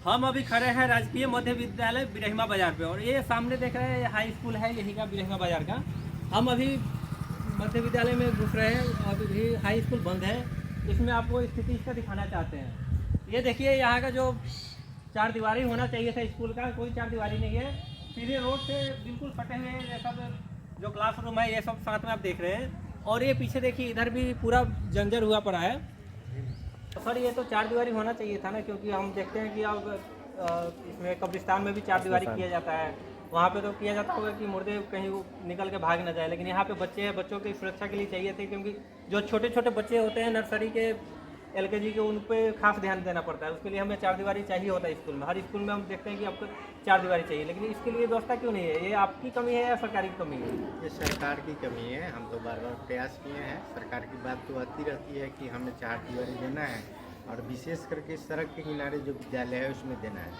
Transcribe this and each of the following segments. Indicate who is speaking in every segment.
Speaker 1: हम अभी खड़े हैं राजकीय मध्य विद्यालय बिरहिमा बाजार पे, और ये सामने देख रहे हैं हाई स्कूल है यही का बिरहिमा बाजार का। हम अभी मध्य विद्यालय में घुस रहे हैं, अभी हाई स्कूल बंद है। इसमें आपको स्थिति इसका दिखाना चाहते हैं। ये देखिए यहाँ का जो चार दीवारी होना चाहिए था स्कूल का, कोई चार दीवारी नहीं है। सीधे रोड से बिल्कुल फटे हुए ये सब जो क्लासरूम है ये सब साथ में आप देख रहे हैं। और ये पीछे देखिए इधर भी पूरा जंजर हुआ पड़ा है। सर ये तो चार दीवारी होना चाहिए था ना, क्योंकि हम देखते हैं कि अब इसमें कब्रिस्तान में भी चार दीवारी किया जाता है। वहाँ पे तो किया जाता होगा कि मुर्दे कहीं निकल के भाग ना जाए, लेकिन यहाँ पे बच्चे हैं, बच्चों की सुरक्षा के लिए चाहिए थे, क्योंकि जो छोटे छोटे बच्चे होते हैं नर्सरी के LKG के, उन पर खास ध्यान देना पड़ता है। उसके लिए हमें चार दीवारी चाहिए होता है स्कूल में। हर स्कूल में हम देखते हैं कि आपको चार दीवारी चाहिए, लेकिन इसके लिए व्यवस्था क्यों नहीं है? ये आपकी कमी है या सरकारी की कमी है?
Speaker 2: ये सरकार की कमी है। हम तो बार बार प्रयास किए हैं। सरकार की बात तो आती रहती है कि हमें चार दीवारी देना है, और विशेष करके सड़क के किनारे जो विद्यालय है उसमें देना है।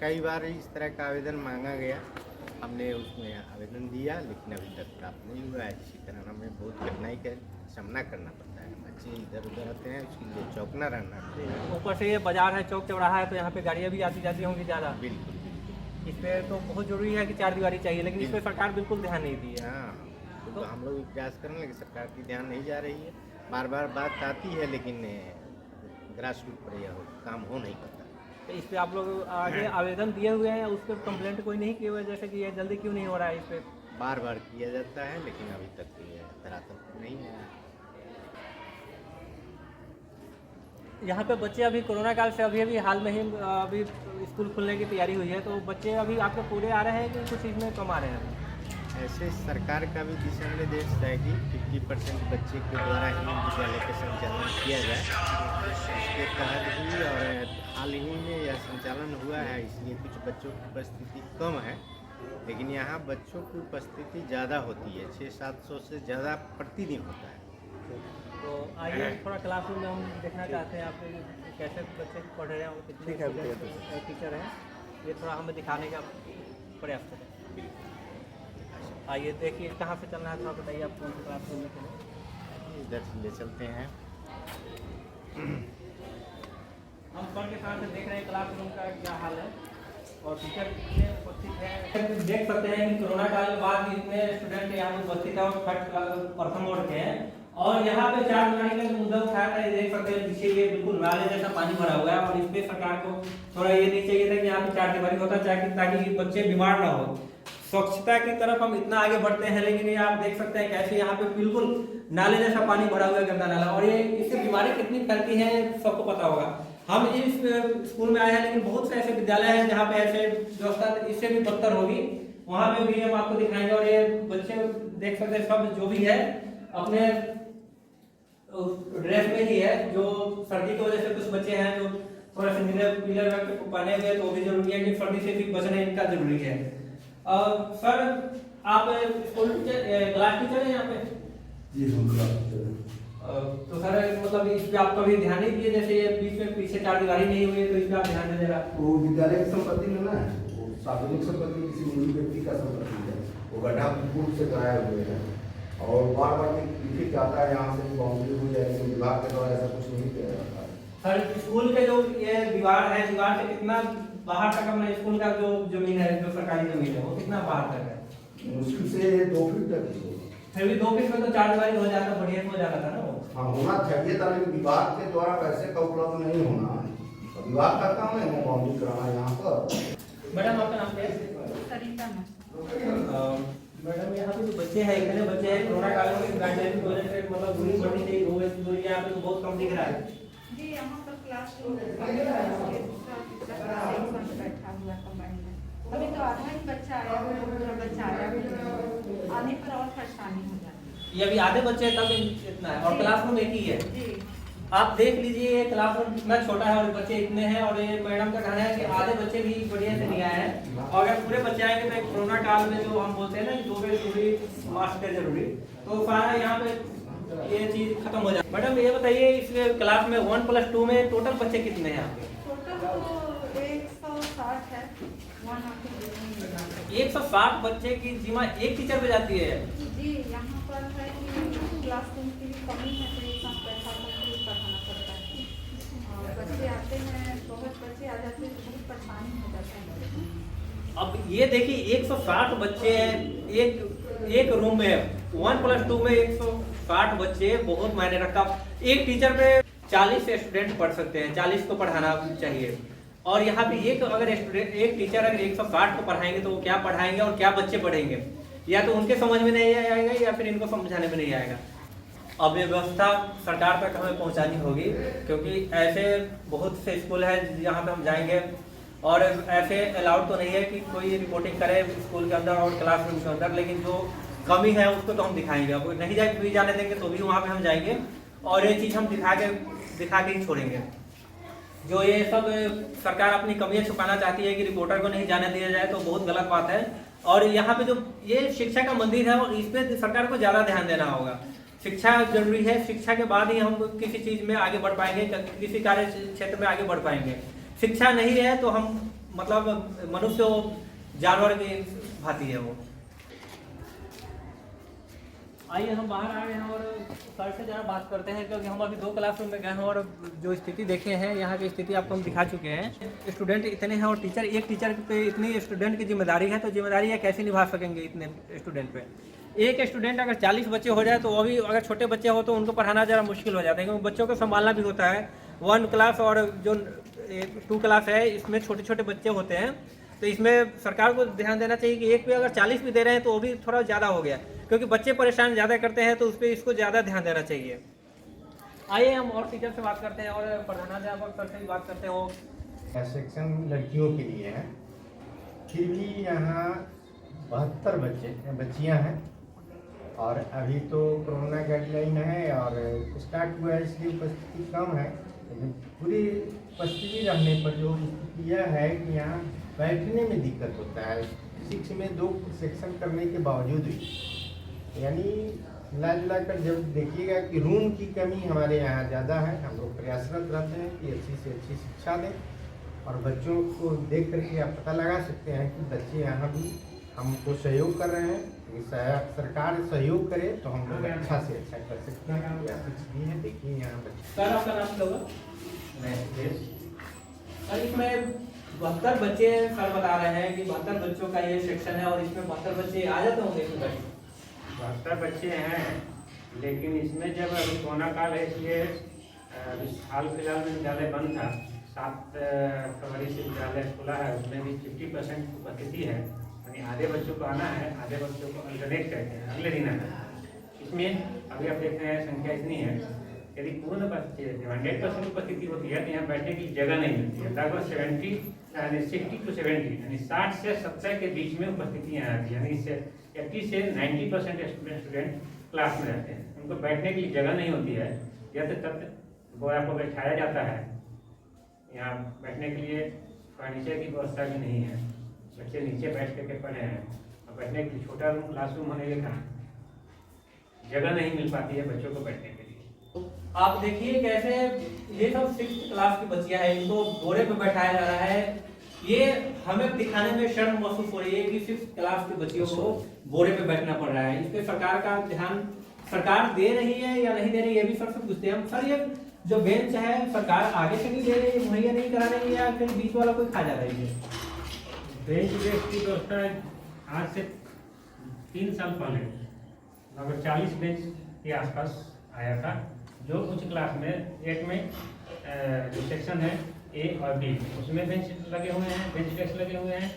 Speaker 2: कई बार इस तरह का आवेदन मांगा गया, हमने उसमें आवेदन दिया, लेकिन अभी तक प्राप्त नहीं हुआ है। इसी तरह हमें बहुत कठिनाई का सामना करना पड़ता है। बच्चे इधर उधर आते हैं, उसके लिए चौकना रहना पड़ता है।
Speaker 1: ऊपर से ये बाजार है, चौक चौराहा है, तो यहाँ पे गाड़ियाँ भी आती जाती होंगी ज़्यादा।
Speaker 2: बिल्कुल
Speaker 1: इस पर तो बहुत ज़रूरी है कि चार दीवारी चाहिए, लेकिन इस पर सरकार बिल्कुल ध्यान नहीं दी है।
Speaker 2: हाँ, तो हम लोग भी प्रयास करें, लेकिन सरकार की ध्यान नहीं जा रही है। बार बार बात आती है, लेकिन ग्रास रूट पर यह काम हो नहीं पाता।
Speaker 1: तो इस पर आप लोग आगे आवेदन दिए हुए हैं, उस पर कंप्लेंट कोई नहीं किए हुए, जैसे कि ये जल्दी क्यों नहीं हो रहा है? इस पर
Speaker 2: बार बार किया जाता है, लेकिन अभी तक ये धरातल नहीं है।
Speaker 1: यहाँ पे बच्चे अभी कोरोना काल से अभी हाल में ही अभी स्कूल खुलने की तैयारी हुई है, तो बच्चे अभी आपके पूरे आ रहे हैं कि कुछ इसमें कम आ रहे हैं?
Speaker 2: ऐसे सरकार का भी दिशा निर्देश है कि 50% बच्चे के द्वारा ही विद्यालय का संचालन किया जाए। इसके तहत ही और हाल ही में यह संचालन हुआ है, इसलिए कुछ बच्चों की उपस्थिति कम है, लेकिन यहाँ बच्चों की उपस्थिति ज़्यादा होती है। 600-700 से ज़्यादा प्रतिदिन होता है।
Speaker 1: तो आइए थोड़ा क्लासरूम में हम देखना चाहते हैं आप कैसे बच्चे पढ़ रहे हैं और कितने टीचर हैं, ये थोड़ा हमें दिखाने का प्रयास करें। आइए देखिए कहाँ से चलना है, थोड़ा बताइए आप कौन से क्लासरूम में चलें।
Speaker 2: इधर से ले चलते हैं।
Speaker 1: हम सर के साथ देख रहे हैं क्लासरूम का क्या हाल है और टीचर कितने उपस्थित हैं। देख सकते हैं कि कोरोना काल के बाद इतने स्टूडेंट यहाँ पे उपस्थित है और थर्ड प्रथम वर्ग के हैं, और यहाँ पे चार दीवारी का मुद्दा उठाया था। ये देख सकते हैं पीछे ये बिल्कुल नाले जैसा पानी भरा हुआ है, और इस पे सरकार को थोड़ा ये नहीं चाहिए था कि यहाँ पे चार दीवारी होता ताकि बच्चे बीमार ना हो। स्वच्छता की तरफ हम इतना आगे बढ़ते हैं, लेकिन ये आप देख सकते हैं कैसे यहाँ पे बिल्कुल नाले जैसा पानी भरा हुआ है, गंदा नाला, और ये इससे बीमारी कितनी फैलती है सबको पता होगा। हम इस स्कूल में आए हैं, लेकिन बहुत से ऐसे विद्यालय हैं जहाँ पे ऐसे व्यवस्था इससे भी बदतर होगी, वहाँ पे भी हम आपको दिखाएंगे। और ये बच्चे देख सकते हैं सब जो भी है अपने ड्रेस में ही है। जो सर्दी की वजह से कुछ बच्चे हैं जो थोड़ा से नीले पीले रंग के पहने हुए, तो भी जरूरी है कि सर्दी से भी बचना इनका जरूरी है। सर आप स्कूल क्लास टीचर हैं यहाँ पे?
Speaker 3: जी हम क्लास टीचर हैं।
Speaker 1: तो सर मतलब इस पे आप कभी ध्यान नहीं दिए, जैसे ये बीच में पीछे चार दीवारी नहीं हुई है, तो इस पे आप ध्यान दे देगा?
Speaker 3: वो विद्यालय की संपत्ति में ना है, वो सार्वजनिक संपत्ति किसी निजी व्यक्ति का संपत्ति है। वो गड्ढा पूर्व से कराए हुए हैं, और बार बार लिखित जाता है यहाँ से बाउंड्री हो जाएगी, विभाग के द्वारा ऐसा कुछ नहीं किया जाता है।
Speaker 1: सर स्कूल के जो ये दीवार है, दीवार से कितना बाहर तक अपना स्कूल का जो जमीन है, जो सरकारी जमीन है, वो कितना बाहर तक है?
Speaker 3: मुश्किल से 2 फीट तक ही।
Speaker 1: फिर भी 2 फीट में तो चार दीवारी हो जाता, बढ़िया हो जाता था ना वो।
Speaker 3: हाँ होना चाहिए था, लेकिन विभाग के द्वारा पैसे का उपलब्ध नहीं होना है। तो विभाग का काम है बाउंड्री कराना यहाँ पर।
Speaker 1: मैडम आपका नाम क्या है?
Speaker 4: सरिता
Speaker 1: मैडम यहाँ पे जो बच्चे हैं, इतने बच्चे हैं, कोरोना काल में गाइडलाइन की वजह से मतलब दूरी बढ़नी चाहिए, 2 गज की दूरी, यहाँ पे तो बहुत कम दिख रहा है।
Speaker 4: जी, यहाँ पर क्लासरूम बैठा हुआ कंबाइन में। अभी तो आधा ही बच्चा आया हुआ है, दूसरा बच्चा आया हुआ है, आने पर और परेशानी हो जाती है।
Speaker 1: ये अभी आधे बच्चे हैं तब इतना है, और क्लासरूम एक ही है।
Speaker 4: जी
Speaker 1: आप देख लीजिए ये क्लासरूम कितना छोटा है और बच्चे इतने हैं, और ये मैडम का कहना है कि आधे बच्चे भी बढ़िया से नहीं आए हैं, और अगर पूरे बच्चे आएंगे तो कोरोना काल में जो हम बोलते हैं ना 2 गज दूरी, मास्क है जरूरी, तो सारा यहाँ पे ये चीज खत्म हो जाए। मैडम ये बताइए इस क्लास में 1+2 में टोटल बच्चे कितने हैं यहाँ पे?
Speaker 4: टोटल तो 160 है।
Speaker 1: 160 बच्चे की जिम्मा एक टीचर पे जाती है?
Speaker 4: जी, यहाँ पर है कि क्लासरूम की भी कमी है, तो एक साथ बैठा कर पढ़ाना पड़ता है। और बच्चे आते हैं, बहुत बच्चे आ जाते हैं, परेशानी हो जाता है लोगों को।
Speaker 1: अब ये देखिए 160 बच्चे हैं एक रूम में, 1+2 में 160 बच्चे, बहुत मायने रखता। एक टीचर पे 40 स्टूडेंट पढ़ सकते हैं, 40 को पढ़ाना चाहिए। और यहाँ पे एक टीचर अगर 160 को पढ़ाएंगे तो वो क्या पढ़ाएंगे और क्या बच्चे पढ़ेंगे, या तो उनके समझ में नहीं आएगा या फिर इनको समझाने में नहीं आएगा। अब ये व्यवस्था सरकार तक हमें पहुंचानी होगी, क्योंकि ऐसे बहुत से स्कूल है जहां पे हम जाएंगे और ऐसे अलाउड तो नहीं है कि कोई रिपोर्टिंग करे स्कूल के अंदर और क्लासरूम के अंदर, लेकिन जो कमी है उसको तो हम दिखाएंगे। अब नहीं भी जाने देंगे तो भी वहाँ पे हम जाएंगे और ये चीज़ हम दिखा के ही छोड़ेंगे। जो ये सब सरकार अपनी कमियां छुपाना चाहती है कि रिपोर्टर को नहीं जाने दिया जाए, तो बहुत गलत बात है। और यहाँ पे जो ये शिक्षा का मंदिर है और इस पर सरकार को ज़्यादा ध्यान देना होगा। शिक्षा जरूरी है, शिक्षा के बाद ही हम किसी चीज़ में आगे बढ़ पाएंगे, किसी कार्य क्षेत्र में आगे बढ़ पाएंगे। शिक्षा नहीं है तो हम मतलब मनुष्य जानवर की भांति है वो। आइए हम बाहर आ गए हैं और सर से ज़रा बात करते हैं, क्योंकि हम अभी 2 क्लासरूम में गए हैं और जो स्थिति देखे हैं यहाँ की स्थिति आपको हम दिखा चुके हैं। स्टूडेंट इतने हैं और एक टीचर पे इतनी स्टूडेंट की जिम्मेदारी है, तो जिम्मेदारी कैसे निभा सकेंगे इतने स्टूडेंट पे। एक स्टूडेंट अगर 40 बच्चे हो जाए तो वो भी, अगर छोटे बच्चे हो तो उनको पढ़ाना ज़रा मुश्किल हो जाता है, क्योंकि बच्चों को संभालना भी होता है। 1 क्लास और जो 2 क्लास है इसमें छोटे छोटे बच्चे होते हैं, तो इसमें सरकार को ध्यान देना चाहिए कि एक पे अगर 40 भी दे रहे हैं तो वो भी थोड़ा ज़्यादा हो गया, क्योंकि बच्चे परेशान ज़्यादा करते हैं, तो उस पर इसको ज़्यादा ध्यान देना चाहिए। आइए हम और टीचर से बात करते हैं और प्रधानाध्यापक सर से भी बात करते हो।
Speaker 2: सेक्शन लड़कियों के लिए है, फिर भी यहाँ 72 बच्चियाँ हैं और अभी तो कोरोना गाइडलाइन है और स्टार्ट हुआ है, इसलिए उपस्थिति कम है। लेकिन पूरी उपस्थिति रहने पर जो स्थिति यह है कि यहाँ बैठने में दिक्कत होता है, 6 में 2 सेक्शन करने के बावजूद भी। यानी मिला जुला कर जब देखिएगा कि रूम की कमी हमारे यहाँ ज़्यादा है। हम लोग प्रयासरत रहते हैं कि अच्छी से अच्छी शिक्षा दें और बच्चों को देख करके आप पता लगा सकते हैं कि बच्चे यहाँ भी हमको सहयोग कर रहे हैं। सरकार सहयोग करे तो हम लोग अच्छा से अच्छा कर सकते हैं। भी है, देखिए यहाँ बच्चे।
Speaker 1: सर आपका नाम क्या होगा? सर इसमें 72 बच्चे सर बता रहे हैं कि 72 बच्चों का ये सेक्शन है और इसमें 72 बच्चे आ जाते होंगे इसमें।
Speaker 5: 72 बच्चे हैं, लेकिन इसमें जब अभी कोरोना काल है इसलिए हाल फिलहाल में विद्यालय बंद था। 7 फरवरी से विद्यालय खुला है, उसमें भी 50% उपस्थिति है, यानी आधे बच्चों को आना है, आधे बच्चों को अल्टरनेट कहते हैं, अगले दिन आना है। इसमें अभी आप देख रहे हैं संख्या इतनी है, यदि पूर्ण 100% उपस्थिति होती है तो यहाँ बैठने की जगह नहीं मिलती है। लगभग 60 to 70 यानी 60 से 70 के बीच में उपस्थिति यहाँ आती है, यानी 80 से 90% स्टूडेंट क्लास में रहते हैं, उनको बैठने के लिए जगह नहीं होती है। या तो तब बोरा को बैठाया जाता है, यहाँ बैठने के लिए फर्नीचर की व्यवस्था भी नहीं है, बच्चे नीचे बैठ करके पढ़े हैं और बैठने के लिए छोटा रूम क्लासरूम होने के कारण जगह नहीं मिल पाती है बच्चों को बैठने के लिए।
Speaker 1: आप देखिए कैसे ये सब 6th क्लास की बच्चियां हैं, इनको बोरे पे बैठाया जा रहा है। ये हमें दिखाने में शर्म महसूस हो रही है कि 6th क्लास की बच्चियों को बोरे पे बैठना पड़ रहा है। इस पे सरकार का ध्यान सरकार दे रही है या नहीं दे रही है, ये भी सर से पूछते हैं हम। सर ये जो बेंच है सरकार आगे से नहीं दे रही है, मुहैया नहीं करा रही है, या फिर बीच वाला कोई खा जा रही है?
Speaker 5: बेंच डेस्क की व्यवस्था आज से 3 साल पहले लगभग 40 बेंच के आसपास आया था, जो उच्च क्लास में 8 में जो सेक्शन है ए और बी उसमें बेंच लगे हुए हैं, बेंच डेस्क लगे हुए हैं।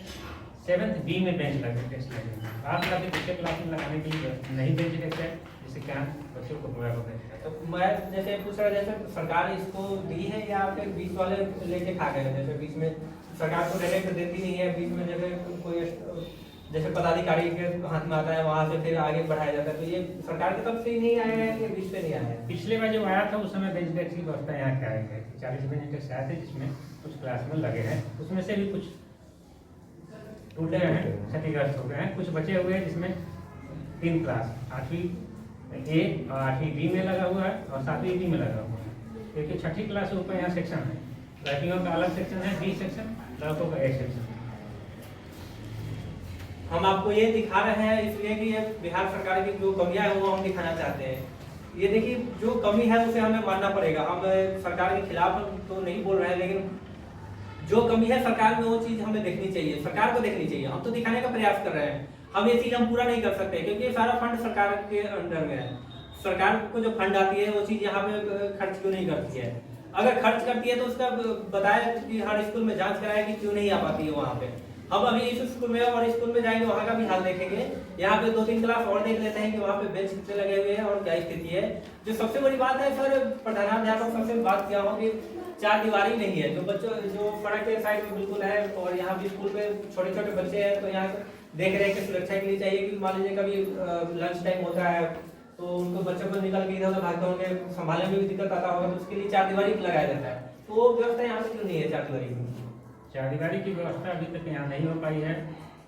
Speaker 5: 7th बी में बेंच डेस्क लगे हुए हैं। बात करके दूसरे क्लास में लगाने के लिए नहीं बेंच डेस्क है, जिससे क्या बच्चों को पूरा होता है।
Speaker 1: तो मैं जैसे पूछ रहा, जैसे सरकार इसको दी है या फिर बीच वाले लेके खा गए? जैसे बीच में सरकार को डायरेक्ट देती नहीं है, बीच में जैसे कोई जैसे पदाधिकारी के हाथ में आता है वहाँ से फिर आगे बढ़ाया जाता है, तो ये सरकार की तरफ से ही नहीं आया है कि बीच से नहीं आया है?
Speaker 5: पिछले बार जब आया था उस समय बेंच डेस्क की व्यवस्था यहाँ क्या है, 40 बेंच डेस्क आए थे जिसमें कुछ क्लास में लगे हैं, उसमें से भी कुछ टूटे हैं, क्षतिग्रस्त हो गए हैं, कुछ बचे हुए हैं जिसमें 3 क्लास 8वीं ए और 8वीं बी में लगा हुआ है और 7वीं डी में लगा हुआ है। क्योंकि 6ठी क्लास से ऊपर यहाँ सेक्शन है, लड़कियों का अलग सेक्शन है बी सेक्शन, लड़कों का ए सेक्शन।
Speaker 1: हम आपको ये दिखा रहे हैं इसलिए कि ये बिहार सरकार की जो कमियां है वो हम दिखाना चाहते हैं। ये देखिए जो कमी है उसे हमें मानना पड़ेगा। हम सरकार के खिलाफ तो नहीं बोल रहे हैं, लेकिन जो कमी है सरकार में वो चीज़ हमें देखनी चाहिए, सरकार को देखनी चाहिए। हम तो दिखाने का प्रयास कर रहे हैं, हम ये चीज़ हम पूरा नहीं कर सकते क्योंकि ये सारा फंड सरकार के अंडर में है। सरकार को जो फंड आती है वो चीज़ यहाँ पे खर्च क्यों नहीं करती है? अगर खर्च करती है तो उसका बताया कि हर स्कूल में जांच कराए कि क्यों नहीं आ पाती है वहाँ पे। हम अभी इस स्कूल में और स्कूल में जाएंगे, वहाँ का भी हाल देखेंगे। यहाँ पे 2-3 क्लास और देख लेते हैं कि वहाँ पे बेंच कितने लगे हुए हैं और क्या स्थिति है। जो सबसे बड़ी बात है सर, प्रधानाध्यापक सबसे बात किया हो कि 4 दीवारी नहीं है, जो बच्चों जो सड़क के साइड में बिल्कुल है। और यहाँ भी स्कूल में छोटे छोटे बच्चे हैं तो यहाँ देख रहे हैं कि सुरक्षा के लिए चाहिए कि मान लीजिए कभी लंच टाइम होता है तो उनको बच्चों को निकल के इधर उधर भागते होंगे, संभालने में भी दिक्कत आता होगा, तो उसके लिए 4 दीवारी लगाया जाता है। तो वो व्यवस्था यहाँ पे क्यों नहीं है 4 दीवारी की?
Speaker 5: चारदीवारी की व्यवस्था अभी तक यहाँ नहीं हो पाई है।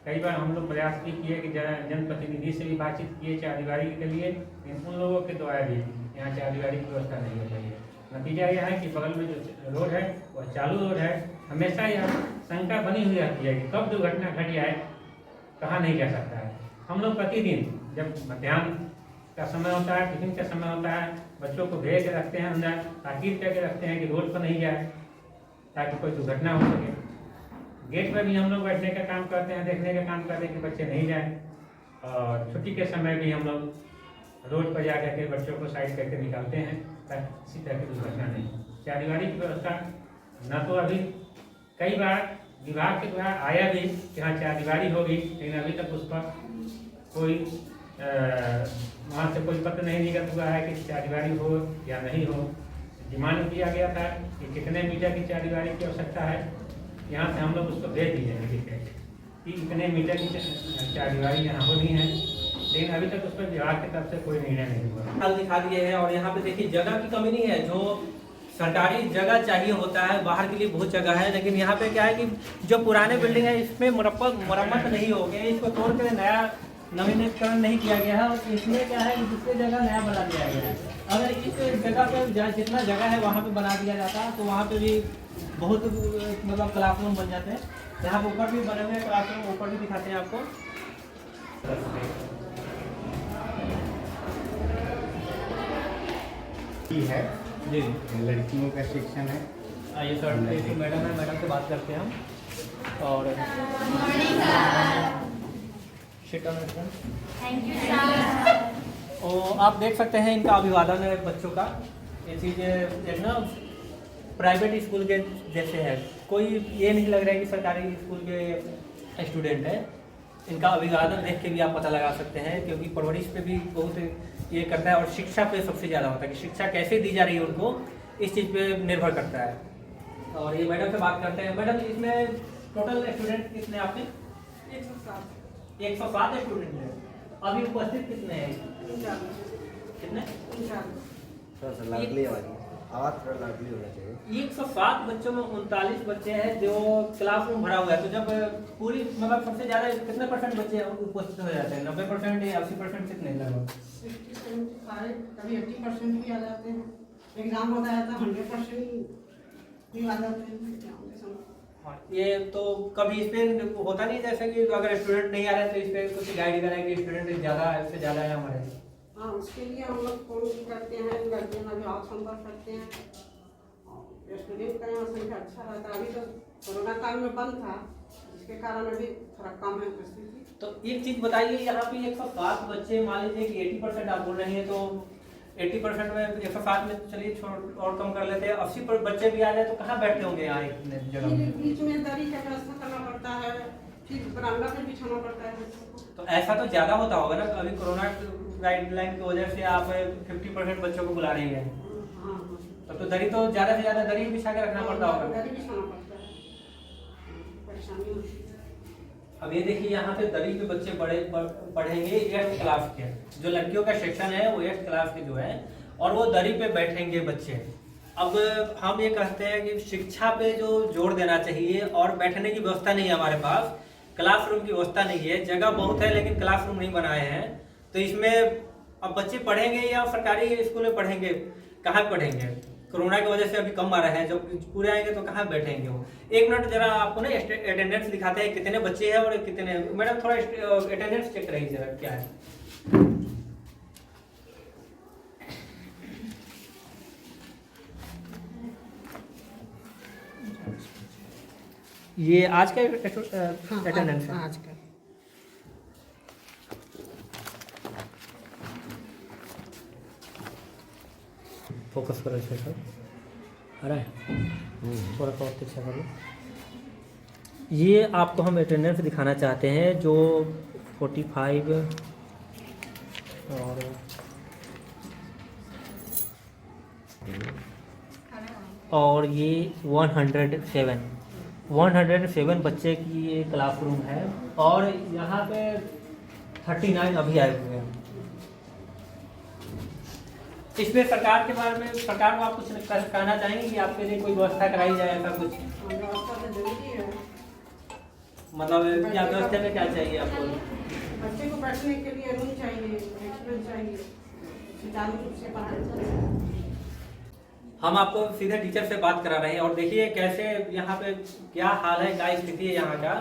Speaker 5: कई बार हम लोग प्रयास भी किए कि जनप्रतिनिधि से भी बातचीत किए चारदीवारी के लिए, लेकिन उन लोगों के द्वारा भी यहाँ चारदीवारी की व्यवस्था नहीं हो पाई है। नतीजा यह है कि बगल में जो रोड है वह चालू रोड है। हमेशा यह शंका बनी हुई रहती है कि कब दुर्घटना घट जाए, कहा नहीं जा सकता है। हम लोग प्रतिदिन जब मध्याह्न का समय होता है, टिफिन का समय होता है, बच्चों को भेज के रखते हैं अंदर, ताकीद करके रखते हैं कि रोड पर नहीं जाए ताकि कोई दुर्घटना हो सके। गेट पर भी हम लोग बैठने का काम करते हैं, देखने का काम करते हैं कि बच्चे नहीं जाएं। और छुट्टी के समय भी हम लोग रोड पर जा करके बच्चों को साइड करके निकालते हैं ताकि किसी तरह की दुर्घटना नहीं हो। चारदीवारी की व्यवस्था न तो अभी कई बार विभाग के द्वारा आया भी कि हाँ चारदीवारी होगी, लेकिन अभी तक उस पर कोई वहाँ से कोई पत्र नहीं निकल हुआ है कि चारदीवारी हो या नहीं हो। डिमांड किया गया था कि कितने मीटर की चारदीवारी की आवश्यकता है, यहाँ से हम लोग उसको भेज दिए हैं लिख के कि इतने मीटर की चारदीवारी यहाँ होनी है, लेकिन अभी तक उस पर विभाग की तरफ से कोई निर्णय नहीं हुआ।
Speaker 1: हाल दिखा दिए हैं। और यहाँ पे देखिए जगह की कमी नहीं है, जो सरकारी जगह चाहिए होता है बाहर के लिए बहुत जगह है, लेकिन यहाँ पे क्या है कि जो पुराने बिल्डिंग है इसमें मरम्मत नहीं हो गई, इसको तोड़ के नया नवीनीकरण नहीं किया गया है। और इसमें क्या है कि दूसरी जगह नया बना दिया गया है। अगर इस जगह पे जितना जगह है वहाँ पे बना दिया जाता तो वहाँ पे भी बहुत मतलब क्लासरूम बन जाते हैं। यहाँ पे ऊपर भी बने हुए क्लासरूम, ऊपर भी दिखाते हैं आपको।
Speaker 2: है
Speaker 1: जी
Speaker 2: लड़कियों का सेक्शन है।
Speaker 1: आइए सर, मैडम है, मैडम से बात करते हैं हम। और और आप देख सकते हैं इनका अभिवादन है बच्चों का। ये चीज़ एक ना प्राइवेट स्कूल के जैसे है, कोई ये नहीं लग रहा है कि सरकारी स्कूल के स्टूडेंट है। इनका अभिवादन देख के भी आप पता लगा सकते हैं, क्योंकि परवरिश पे भी बहुत ये करता है और शिक्षा पे सबसे ज़्यादा होता है कि शिक्षा कैसे दी जा रही है उनको, इस चीज़ पे निर्भर करता है। और ये मैडम से बात करते हैं। मैडम, इसमें टोटल स्टूडेंट कितने आपके? 107 स्टूडेंट हैं। अभी उपस्थित कितने हैं? कितने?
Speaker 2: आवाज़ थोड़ा लाडली होना चाहिए।
Speaker 1: 107 बच्चों में 39 बच्चे हैं जो क्लासरूम भरा हुआ है। तो जब पूरी मतलब सबसे ज़्यादा कितने % बच्चे उपस्थित हो जाते हैं? 90% या 80% कितने लगभग?
Speaker 6: कभी 80% भी आ जाते हैं। एग्जाम होता है तो 100% भी आ जाते हैं।
Speaker 1: ये तो कभी इस पे होता नहीं जैसे कि अगर स्टूडेंट नहीं आ रहे तो इस पे कुछ गाइड करें कि स्टूडेंट ज़्यादा से ज़्यादा है हमारे?
Speaker 6: हाँ, उसके लिए हम लोग फोन करते हैं, लड़के अभिभावक संपर्क करते हैं और स्टूडेंट का यहाँ संख्या अच्छा रहता है। अभी तो कोरोना काल में बंद था, जिसके कारण अभी थोड़ा कम है उपस्थिति।
Speaker 1: तो एक चीज़ बताइए, यहाँ पे 107 बच्चे, मान लीजिए कि 80% आप बोल रहे हैं, तो 80% में 107 में चलिए और कम कर लेते हैं, 80 बच्चे भी आ जाए तो कहाँ बैठते होंगे यहाँ इतने जगह?
Speaker 6: बीच में दरी का व्यवस्था करना पड़ता है, फिर बरामदा में बिछाना पड़ता है।
Speaker 1: तो ऐसा तो ज़्यादा होता होगा ना, अभी कोरोना गाइडलाइन की वजह से आप 50% बच्चों को बुला रही हैं।
Speaker 6: हाँ,
Speaker 1: तब तो दरी तो ज़्यादा से ज़्यादा दरी बिछा के रखना पड़ता होगा।
Speaker 6: दरी बिछाना पड़ता है, परेशानी होती है।
Speaker 1: अब ये देखिए यहाँ पे दरी पे बच्चे पढ़ेंगे 8th क्लास के, जो लड़कियों का सेक्शन है वो 8th क्लास के जो है, और वो दरी पे बैठेंगे बच्चे। अब हम ये कहते हैं कि शिक्षा पे जो जोर देना चाहिए, और बैठने की व्यवस्था नहीं है हमारे पास, क्लासरूम की व्यवस्था नहीं है, जगह बहुत है लेकिन क्लासरूम नहीं बनाए हैं। तो इसमें अब बच्चे पढ़ेंगे या सरकारी स्कूल में पढ़ेंगे, कहाँ पढ़ेंगे? कोरोना की वजह से अभी कम आ रहे हैं, जब पूरे आएंगे तो कहाँ बैठेंगे वो? 1 मिनट जरा आपको ना अटेंडेंस दिखाते हैं, कितने बच्चे हैं और कितने। मैडम थोड़ा अटेंडेंस चेक रही जरा, क्या है? ये आज का
Speaker 6: हाँ,
Speaker 1: अटेंडेंस है।
Speaker 6: आज का
Speaker 1: फोकस करो इसमें सर, आ रहा है थोड़ा सा और अच्छा करो। ये आपको हम अटेंडेंस दिखाना चाहते हैं जो 45 और ये 107 बच्चे की ये क्लासरूम है और यहाँ पे 39 अभी आए हुए हैं। इसमें सरकार के बारे में सरकार को आप कुछ कहना चाहेंगे कि आपके लिए कोई व्यवस्था कराई जाए, ऐसा कुछ
Speaker 6: व्यवस्था तो जरूरी है।
Speaker 1: मतलब क्या व्यवस्था में क्या चाहिए आपको?
Speaker 6: बच्चे को बैठने के लिए रूम चाहिए, रेस्टोरेंट चाहिए, सुचारू रूप से पढ़ाई चाहिए।
Speaker 1: हम आपको सीधे टीचर से बात करा रहे हैं और देखिए कैसे यहाँ पे क्या हाल है, क्या स्थिति है यहाँ का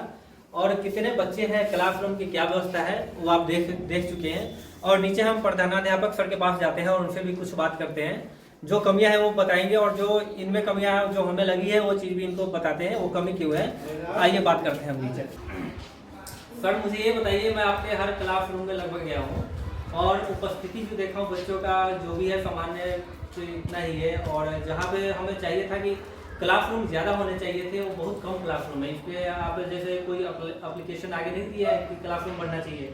Speaker 1: और कितने बच्चे हैं, क्लासरूम की क्या व्यवस्था है वो आप देख चुके हैं। और नीचे हम प्रधानाध्यापक सर के पास जाते हैं और उनसे भी कुछ बात करते हैं, जो कमियां हैं वो बताएंगे और जो इनमें कमियां जो हमें लगी है वो चीज़ भी इनको बताते हैं, वो कमी क्यों है। आइए बात करते हैं हम नीचे। सर मुझे ये बताइए, मैं आपके हर क्लासरूम में लगभग गया हूँ और उपस्थिति जो देखा हूँ बच्चों का जो भी है सामान्य तो इतना ही है और जहाँ पे हमें चाहिए था कि क्लासरूम ज़्यादा होने चाहिए थे वो बहुत कम क्लासरूम है। इस पर आप जैसे कोई एप्लीकेशन आगे नहीं दिया है कि क्लासरूम बढ़ना चाहिए?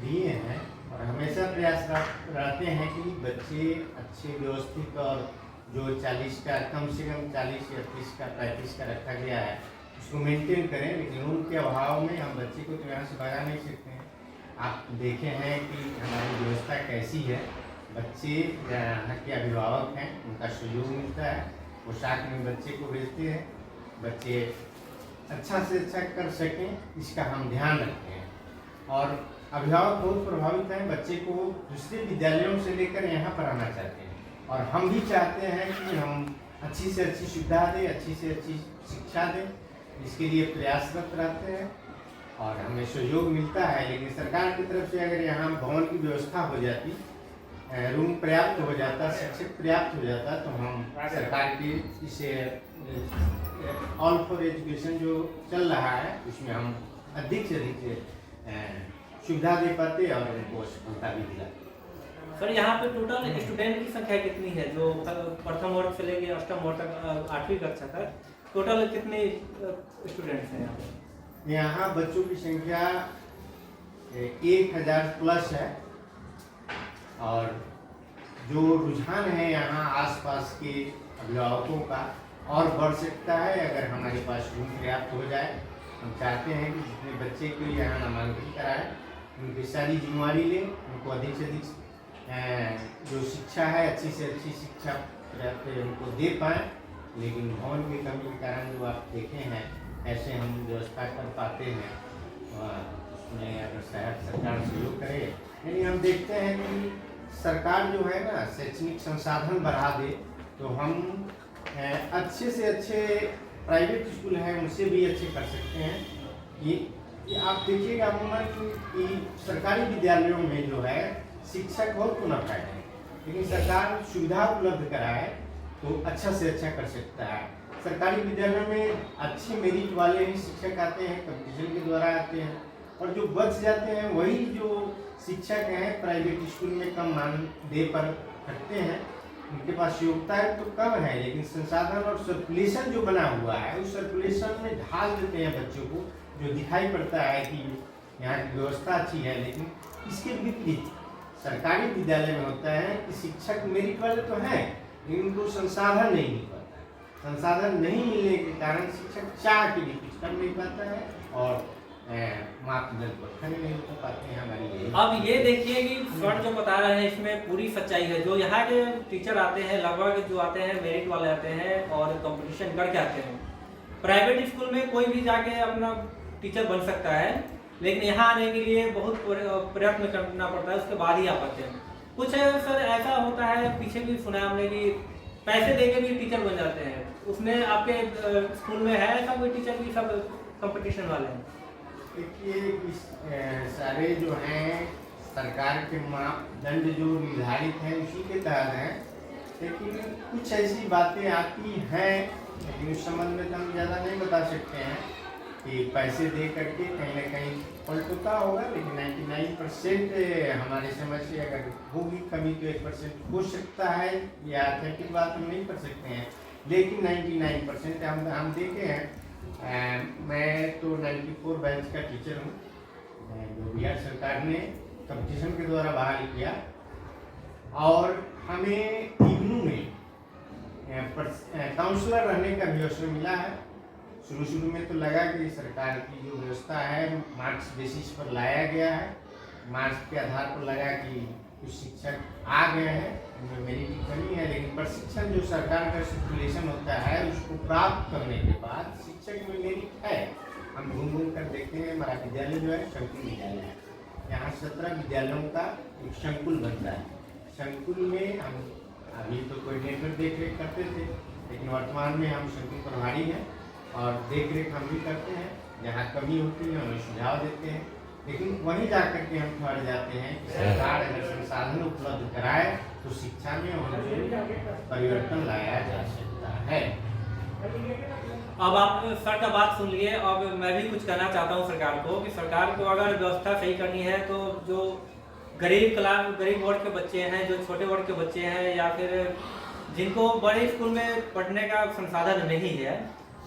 Speaker 2: दिए हैं और हमेशा प्रयास रहते हैं कि बच्चे अच्छे व्यवस्थित और जो 40 का कम से कम 40 या 30 का 35 का रखा गया है उसको मेंटेन करें, लेकिन उनके अभाव में हम बच्चे को तो यहाँ से भगा नहीं सकते हैं। आप देखे हैं कि हमारी व्यवस्था कैसी है, बच्चे यहाँ के अभिभावक हैं उनका सहयोग मिलता है, पोशाक में बच्चे को भेजते हैं, बच्चे अच्छा से अच्छा कर सकें इसका हम ध्यान रखते हैं और अभिभावक बहुत प्रभावित हैं, बच्चे को दूसरे विद्यालयों से लेकर यहाँ पर आना चाहते हैं और हम भी चाहते हैं कि हम अच्छी से अच्छी सुविधा दें, अच्छी से अच्छी शिक्षा दें, इसके लिए प्रयासरत रहते हैं और हमें सहयोग मिलता है। लेकिन सरकार की तरफ से अगर यहाँ भवन की व्यवस्था हो जाती, रूम पर्याप्त हो जाता, शिक्षक पर्याप्त हो जाता तो हम सरकार की इसे ऑल फॉर एजुकेशन जो चल रहा है उसमें हम अधिक से अधिक सुविधा दे पाते और उनको सफलता भी दिलाते।
Speaker 1: सर यहाँ पे टोटल स्टूडेंट की संख्या कितनी है जो प्रथम वर्ग से लेकर अष्टम वर्ग तक 8वीं कक्षा तक टोटल कितने स्टूडेंट्स हैं यहाँ पे?
Speaker 2: यहाँ बच्चों की संख्या 1000 प्लस है और जो रुझान है यहाँ आसपास के अभिभावकों का और बढ़ सकता है अगर हमारे पास रूम पर्याप्त हो जाए। हम चाहते हैं कि जितने बच्चे को यहाँ नामांकन कराएं उनकी सारी जिम्मेवारी लें, उनको अधिक से अधिक जो शिक्षा है अच्छी से अच्छी शिक्षा पर्याप्त उनको दे पाएँ। लेकिन भवन की कमी के कारण जो आप देखे हैं ऐसे हम व्यवस्था कर पाते हैं उसमें अगर सरकार सहयोग करे। यानी हम देखते हैं कि सरकार जो है ना शैक्षणिक संसाधन बढ़ा दे तो हम अच्छे से अच्छे प्राइवेट स्कूल हैं उनसे भी अच्छे कर सकते हैं। ये आप देखिएगा अमूमन कि सरकारी विद्यालयों में जो है शिक्षक बहुत मुनाफा है, लेकिन सरकार सुविधा उपलब्ध कराए तो अच्छा से अच्छा कर सकता है। सरकारी विद्यालयों में अच्छे मेरिट वाले ही शिक्षक आते हैं, कंपटीशन के द्वारा आते हैं और जो बच जाते हैं वही जो शिक्षक हैं प्राइवेट स्कूल में कम मानदेय पर रखते हैं, उनके पास योग्यता है तो कम है, लेकिन संसाधन और सर्कुलेशन जो बना हुआ है उस सर्कुलेशन में ढाल देते हैं बच्चों को, जो दिखाई पड़ता है कि यहाँ की व्यवस्था अच्छी है। लेकिन इसके विपरीत सरकारी विद्यालय में होता है कि शिक्षक मेरिट वाले तो हैं लेकिन उनको संसाधन नहीं मिल पाता है। संसाधन नहीं मिलने के कारण शिक्षक चाह के भी कुछ कर नहीं पाता है और मापदंड पर खड़े नहीं हो पाते हैं। हमारी यही
Speaker 1: अब ये देखिए कि सर जो बता रहे हैं इसमें पूरी सच्चाई है। जो यहाँ के टीचर आते हैं लगभग जो आते हैं मेरिट वाले आते हैं और कंपटीशन करके आते हैं। प्राइवेट स्कूल में कोई भी जाके अपना टीचर बन सकता है, लेकिन यहाँ आने के लिए बहुत प्रयत्न करना पड़ता है, उसके बाद ही आ पाते हैं। कुछ सर ऐसा होता है, पीछे भी सुना है हमने कि पैसे देके भी टीचर बन जाते हैं। उसमें आपके स्कूल में है ऐसा कोई टीचर की सब कंपटीशन वाले हैं?
Speaker 2: देखिए सारे जो हैं सरकार के मापदंड जो निर्धारित हैं उसी के तहत हैं, लेकिन कुछ ऐसी बातें आती हैं लेकिन उस संबंध में तो हम ज़्यादा नहीं बता सकते हैं। कि पैसे दे करके कहीं ना कहीं पलटता होगा, लेकिन 99% हमारी समझ से अगर होगी कमी तो 1% हो सकता है, या अथेंटिक बात हम नहीं कर सकते हैं, लेकिन 99% हम देखे हैं। मैं तो 94 बैच का टीचर हूँ, जो बिहार सरकार ने कंपटीशन के द्वारा बहाल किया, और हमें इग्नू में काउंसलर रहने का भी अवसर मिला है। शुरू में तो लगा कि सरकार की जो व्यवस्था है मार्क्स बेसिस पर लाया गया है, मार्क्स के आधार पर लगा कि कुछ शिक्षक आ गए हैं, उनमें मेरी भी कमी है, लेकिन प्रशिक्षण जो सरकार का सर्कुलेशन होता है उसको प्राप्त करने के बाद शिक्षक में मेरिट है। हम घूम कर देखते हैं, हमारा विद्यालय जो है संकुल विद्यालय है, यहाँ 17 विद्यालयों का एक संकुल बनता है। संकुल में हम अभी तो कोऑर्डिनेटर देख रेख करते थे, लेकिन वर्तमान में हम संकुल प्रभारी हैं और देख रेख हम भी करते हैं। जहाँ कमी होती है हमें सुझाव देते हैं, लेकिन वहीं जाकर के हम ठहर जाते हैं कि सरकार अगर संसाधन उपलब्ध कराए तो शिक्षा में परिवर्तन लाया जा सकता है।
Speaker 1: अब आप सर का बात सुन लिए, अब मैं भी कुछ कहना चाहता हूँ सरकार को कि सरकार को अगर व्यवस्था सही करनी है तो जो गरीब वर्ग के बच्चे हैं, जो छोटे वर्ग के बच्चे हैं, या फिर जिनको बड़े स्कूल में पढ़ने का संसाधन नहीं है,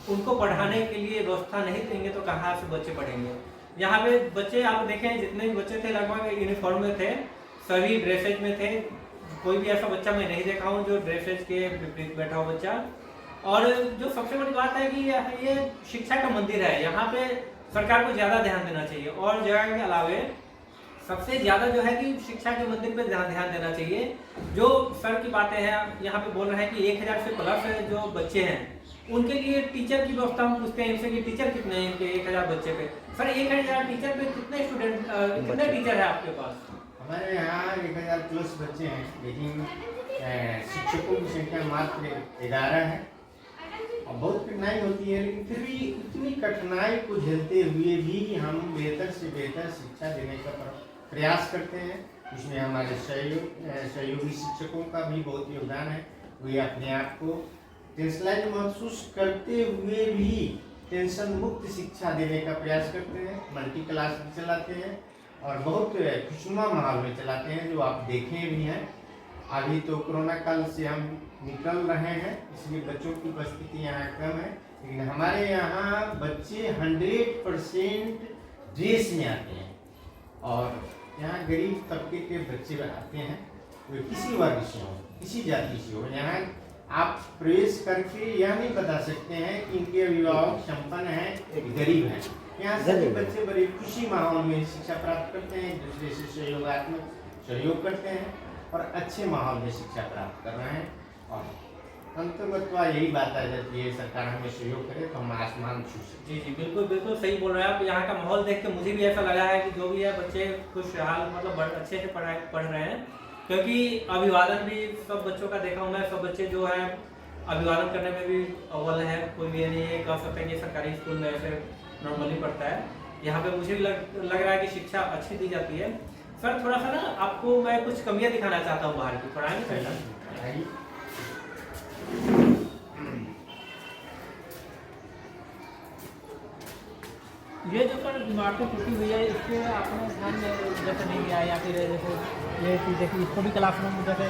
Speaker 1: उनको पढ़ाने के लिए व्यवस्था नहीं देंगे तो कहाँ से बच्चे पढ़ेंगे। यहाँ पे बच्चे आप देखें, जितने भी बच्चे थे लगभग यूनिफॉर्म में थे, सभी ड्रेसेज में थे। कोई भी ऐसा बच्चा मैं नहीं देखा हूँ जो ड्रेसेज के विपरीत बैठा हो बच्चा। और जो सबसे बड़ी बात है कि ये शिक्षा का मंदिर है, यहाँ पे सरकार को ज़्यादा ध्यान देना चाहिए, और जगह के अलावे सबसे ज़्यादा जो है कि शिक्षा के मंदिर पे ध्यान देना चाहिए। जो सर की बातें हैं, यहाँ पे बोल रहे हैं कि 1000 से प्लस जो बच्चे हैं उनके लिए टीचर की व्यवस्था हम पूछते हैं इनसे कि टीचर कितने हैं इनके 1000 बच्चे पे। सर 1000 टीचर पे कितने स्टूडेंट कितने टीचर है आपके पास?
Speaker 2: हमारे यहाँ 1000 प्लस बच्चे हैं, लेकिन शिक्षकों की संख्या मात्र 11 है। और बहुत कठिनाई होती है, लेकिन फिर भी इतनी कठिनाई को झेलते हुए भी हम बेहतर से बेहतर शिक्षा देने का प्रयास करते हैं। इसमें हमारे सहयोगी शिक्षकों का भी बहुत योगदान है। वे अपने आप को टेंशनलाइज महसूस करते हुए भी टेंशन मुक्त शिक्षा देने का प्रयास करते हैं। मल्टी क्लास भी चलाते हैं और बहुत खुशनुमा माहौल में चलाते हैं, जो आप देखे भी हैं। अभी तो कोरोना काल से हम निकल रहे हैं, इसलिए बच्चों की उपस्थिति यहाँ कम है, लेकिन हमारे यहाँ बच्चे 100% ड्रेस में आते हैं। और यहाँ गरीब तबके के बच्चे आते हैं, वे किसी वर्ग से हो, किसी जाति से हो। यहाँ आप प्रवेश करके यह नहीं बता सकते हैं कि इनके अभिभावक संपन्न हैं, गरीब हैं। यहाँ सभी बच्चे बड़े खुशी माहौल में शिक्षा प्राप्त करते हैं, एक दूसरे से सहयोगात्मक सहयोग करते हैं और अच्छे माहौल में शिक्षा प्राप्त कर रहे हैं। और अंतर्गतवा यही बात आ जाती है, सरकार हमें सहयोग करे तो हम आसमान छू सकते।
Speaker 1: जी बिल्कुल सही बोल रहे हैं आप। यहाँ का माहौल देख के मुझे भी ऐसा लगा है कि जो भी है बच्चे खुशहाल, मतलब अच्छे से पढ़ रहे हैं, क्योंकि अभिवादन भी सब बच्चों का देखा हूँ मैं। सब बच्चे जो है अभिवादन करने में भी अव्वल है, कोई भी नहीं ये कह सकते कि सरकारी स्कूल में ऐसे नॉर्मली पढ़ता है। यहाँ पे मुझे भी लग रहा है कि शिक्षा अच्छी दी जाती है। सर थोड़ा सा ना आपको मैं कुछ कमियाँ दिखाना चाहता हूँ बाहर की, पढ़ाएंगे पहले। ये जो सर इमारतें टूटी हुई है, इसके आपने ध्यान में जैसे नहीं दिया, या फिर जैसे ये चीज़ देखिए, इसको भी क्लासरूम जैसे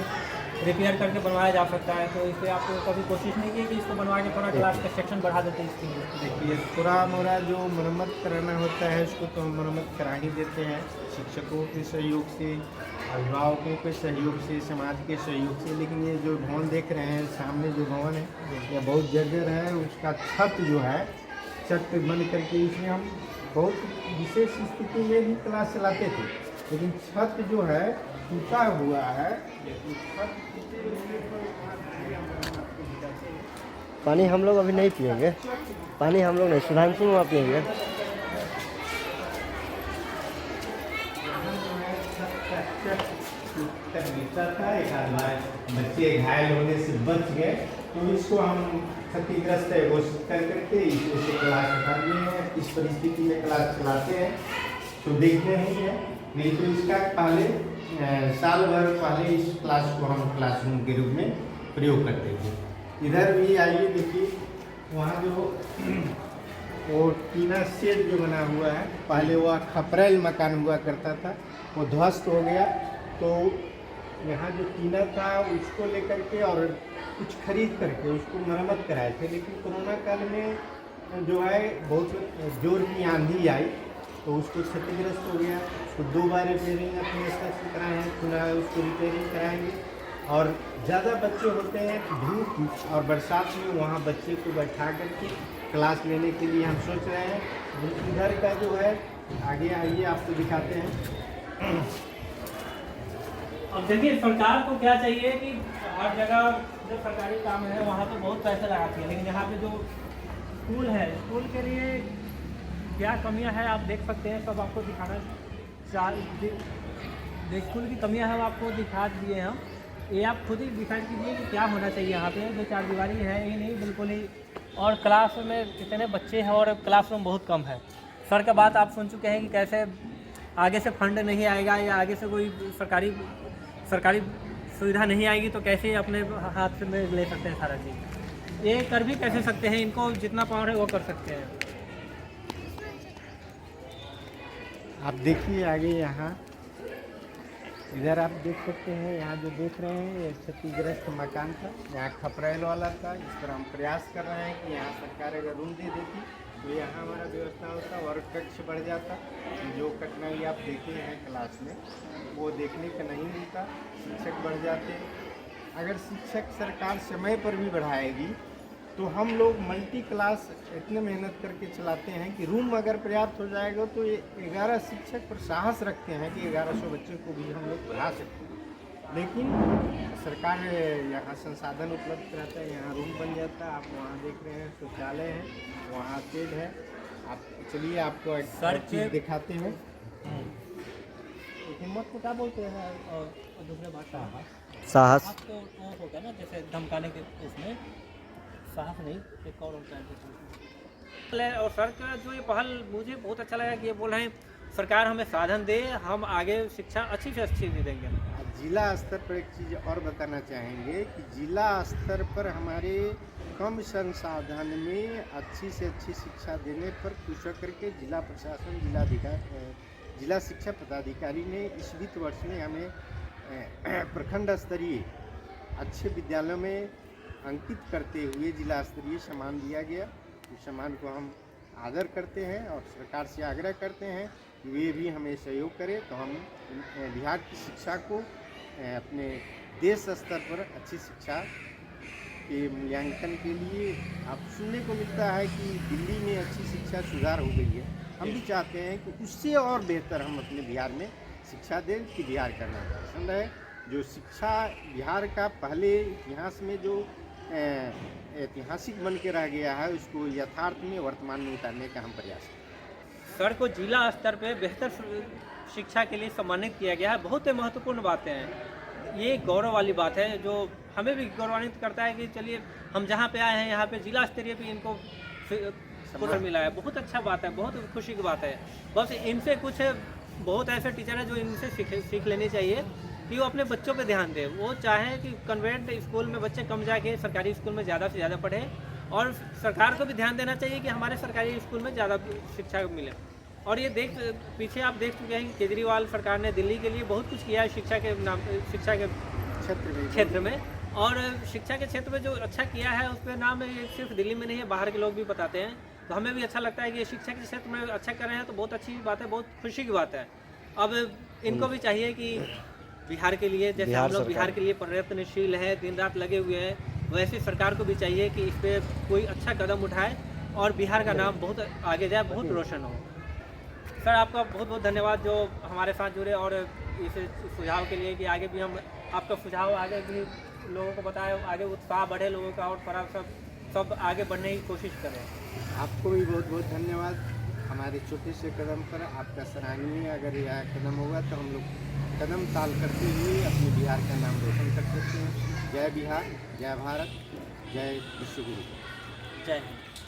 Speaker 1: रिपेयर करके बनवाया जा सकता है, तो इससे आपको कभी कोशिश नहीं की कि इसको बनवा के थोड़ा क्लास का सेक्शन बढ़ा देते हैं इसके लिए?
Speaker 2: देखिए, थोड़ा मोड़ा जो मरम्मत कराना होता है उसको तो हम मरम्मत करा ही देते हैं, शिक्षकों के सहयोग से, अभिभावकों के सहयोग से, समाज के सहयोग से। लेकिन ये जो भवन देख रहे हैं सामने, जो भवन है यह बहुत जर्जर है। उसका छत जो है, छत बंद करके इसमें हम बहुत विशेष स्थिति में भी क्लास चलाते थे, लेकिन छत जो है टूटा हुआ है।
Speaker 7: पानी हम लोग अभी नहीं पिएंगे, पानी हम लोग नहीं, सुधांशु वहाँ पिएंगे।
Speaker 2: था, एक आध बच्चे घायल होने से बच गए, तो इसको हम क्षतिग्रस्त है वो करके इसे क्लास हटा दिए हैं। इस परिस्थिति में क्लास चलाते हैं तो देखते ही हैं, नहीं तो इसका पहले साल भर पहले इस क्लास को हम क्लासरूम के रूप में प्रयोग करते थे। इधर भी आइए देखिए, वहाँ जो वो टीना शेड जो बना हुआ है, पहले वह खपरेल मकान हुआ करता था, वो ध्वस्त हो गया। तो यहाँ जो टीना था उसको लेकर के और कुछ खरीद करके उसको मरम्मत कराए थे, लेकिन कोरोना काल में जो है बहुत जोर की आंधी आई तो उसको क्षतिग्रस्त हो गया। उसको 2 बार रिपेयरिंग अपने स्तर से कराए हैं, पुनः उसको रिपेयरिंग कराएंगे। और ज़्यादा बच्चे होते हैं धूप और बरसात में, वहाँ बच्चे को बैठा करके क्लास लेने के लिए हम सोच रहे हैं। इधर का जो है आगे आइए आपको दिखाते हैं।
Speaker 1: अब देखिए सरकार को क्या चाहिए कि हर जगह जो सरकारी काम है वहाँ तो बहुत पैसे लगाती है, लेकिन यहाँ पे जो स्कूल है, स्कूल के लिए क्या कमियाँ हैं आप देख सकते हैं। सब आपको दिखाना स्कूल की कमियाँ हैं वो आपको दिखा दिए हम। ये आप खुद ही डिसाइड कीजिए कि क्या होना चाहिए यहाँ पे। जो 4 दीवारी है ये नहीं बिल्कुल ही, और क्लास में इतने बच्चे हैं और क्लासरूम बहुत कम है। सर का बात आप सुन चुके हैं कि कैसे आगे से फंड नहीं आएगा या आगे से कोई सरकारी सुविधा नहीं आएगी तो कैसे अपने हाथ में ले सकते हैं सारा चीज़। ये कर भी कैसे सकते हैं, इनको जितना पावर है वो कर सकते हैं।
Speaker 2: आप देखिए आगे यहाँ इधर आप देख सकते हैं, यहाँ जो देख रहे हैं ये क्षतिग्रस्त मकान था, यहाँ खपरेल वाला था। इस पर हम प्रयास कर रहे हैं कि यहाँ सरकार अगर रूम दे देती तो यहाँ हमारा व्यवस्था होता, वर्ग कक्ष बढ़ जाता। जो कठिनाई आप देखे हैं क्लास में वो देखने का नहीं मिलता, शिक्षक बढ़ जाते। अगर शिक्षक सरकार समय पर भी बढ़ाएगी तो हम लोग मल्टी क्लास इतने मेहनत करके चलाते हैं कि रूम अगर पर्याप्त हो जाएगा तो ये 11 शिक्षक पर साहस रखते हैं कि 1100 बच्चे को भी हम लोग पढ़ा सकते हैं। लेकिन सरकार यहाँ संसाधन उपलब्ध कराता है, यहाँ रूम बन जाता है। आप वहाँ देख रहे हैं शौचालय है, वहाँ शेड है। आप चलिए आपको एक
Speaker 1: सर
Speaker 2: चीज़ दिखाते हैं।
Speaker 1: हिम्मत को क्या बोलते हैं और दूसरे बात
Speaker 7: साहस।
Speaker 1: आपको वो होगा ना जैसे धमकाने के उसमें साहस नहीं, एक और होता है। और सर का जो ये पहल मुझे बहुत अच्छा लगा कि ये बोल रहे हैं सरकार हमें साधन दे, हम आगे शिक्षा अच्छी से अच्छी दे देंगे।
Speaker 2: जिला स्तर पर एक चीज़ और बताना चाहेंगे कि जिला स्तर पर हमारे कम संसाधन में अच्छी से अच्छी शिक्षा देने पर खुश होकर के जिला प्रशासन जिला शिक्षा पदाधिकारी ने इस वित्त वर्ष में हमें प्रखंड स्तरीय अच्छे विद्यालयों में अंकित करते हुए जिला स्तरीय सम्मान दिया गया। इस सम्मान को हम आदर करते हैं और सरकार से आग्रह करते हैं कि वे भी हमें सहयोग करें तो हम बिहार की शिक्षा को अपने देश स्तर पर अच्छी शिक्षा के मूल्यांकन के लिए आप सुनने को मिलता है कि दिल्ली में अच्छी शिक्षा सुधार हो गई है। हम भी चाहते हैं कि उससे और बेहतर हम अपने बिहार में शिक्षा दें कि बिहार का नाम पसंद है। जो शिक्षा बिहार का पहले इतिहास में जो ऐतिहासिक बन के रह गया है उसको यथार्थ में वर्तमान में उतारने का हम प्रयास करें।
Speaker 1: सर को जिला स्तर पे बेहतर शिक्षा के लिए सम्मानित किया गया है। बहुत ही महत्वपूर्ण बातें हैं, ये गौरव वाली बात है जो हमें भी गौरवान्वित करता है कि चलिए हम जहाँ पे आए हैं यहाँ पे जिला स्तरीय पे इनको पुरस्कार मिला है। बहुत अच्छा बात है, बहुत खुशी की बात है। बस इनसे कुछ बहुत ऐसे टीचर हैं जो इनसे सीख लेनी चाहिए कि वो अपने बच्चों पे ध्यान दें। वो चाहें कि कन्वेंट स्कूल में बच्चे कम जाके सरकारी स्कूल में ज़्यादा से ज़्यादा पढ़ें और सरकार को भी ध्यान देना चाहिए कि हमारे सरकारी स्कूल में ज़्यादा शिक्षा मिले। और ये पीछे आप देख चुके हैं कि केजरीवाल सरकार ने दिल्ली के लिए बहुत कुछ किया है शिक्षा के क्षेत्र में। और शिक्षा के क्षेत्र में जो अच्छा किया है उस पर नाम सिर्फ दिल्ली में नहीं है, बाहर के लोग भी बताते हैं। तो हमें भी अच्छा लगता है कि शिक्षा के क्षेत्र में अच्छा कर रहे हैं तो बहुत अच्छी बात है, बहुत खुशी की बात है। अब इनको भी चाहिए कि बिहार के लिए जैसे हम लोग बिहार के लिए प्रयत्नशील है, दिन रात लगे हुए हैं, वैसे सरकार को भी चाहिए कि इस पर कोई अच्छा कदम उठाए और बिहार का नाम बहुत आगे जाए, बहुत रोशन हो। सर आपका बहुत बहुत धन्यवाद जो हमारे साथ जुड़े और इस सुझाव के लिए कि आगे भी हम आपका सुझाव आगे भी लोगों को बताएं, आगे उत्साह बढ़े लोगों का और सब आगे बढ़ने की कोशिश करें।
Speaker 2: आपको भी बहुत बहुत धन्यवाद। हमारे छोटे से कदम पर आपका सराहनीय अगर यह कदम होगा तो हम लोग कदम ताल करते हुए अपने बिहार का नाम रोशन कर सकते हैं। जय बिहार, जय भारत, जय विश्वगुरु।
Speaker 1: जय हिंद।